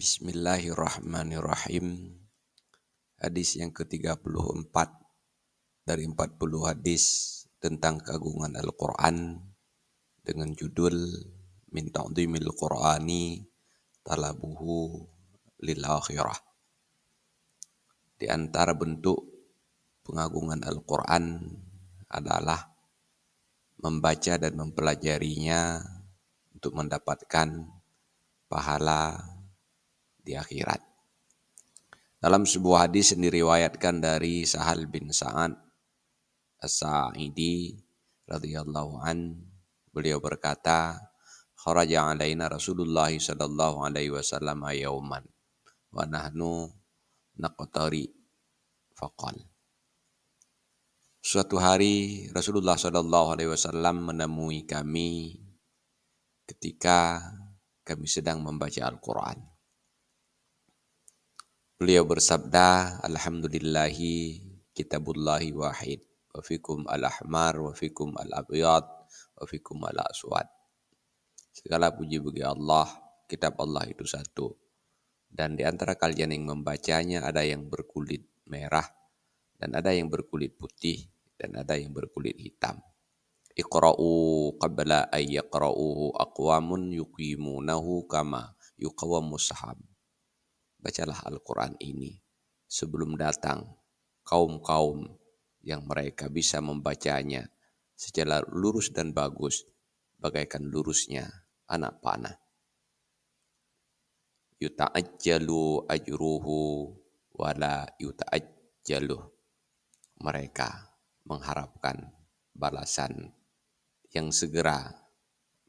Bismillahirrahmanirrahim. Hadis yang ke-34 dari 40 hadis tentang keagungan Al-Quran dengan judul Min ta'dhimil Qur'ani talabuhu lil akhirah. Di antara bentuk pengagungan Al-Quran adalah membaca dan mempelajarinya untuk mendapatkan pahala di akhirat. Dalam sebuah hadis yang diriwayatkan dari Sahal bin Sa'ad As-Sa'idi radhiyallahu an, beliau berkata, kharaja alaina Rasulullah sallallahu alaihi wasallam yauman wa nahnu naqtari faqal. Suatu hari Rasulullah sallallahu alaihi wasallam menemui kami ketika kami sedang membaca Al-Quran. Beliau bersabda, alhamdulillahi kitabullahi wahid, wa fikum al-ahmar, wa fikum al-abyad, wa fikum al-aswad. Segala puji bagi Allah, kitab Allah itu satu. Dan di antara kalian yang membacanya ada yang berkulit merah, dan ada yang berkulit putih, dan ada yang berkulit hitam. Iqra'u qabla ay yaqra'uhu aqwamun yuqimunahu kama yuqawwamus sahab. Bacalah Al-Quran ini sebelum datang kaum-kaum yang mereka bisa membacanya secara lurus dan bagus, bagaikan lurusnya anak panah. Yuta'ajjalu ajruhu wala yuta'ajjaluh. Mereka mengharapkan balasan yang segera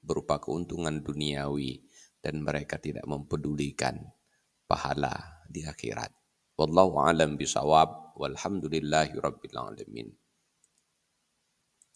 berupa keuntungan duniawi dan mereka tidak mempedulikan pahala di akhirat. Wallahu a'lam bishawab. Walhamdulillahi rabbil alamin.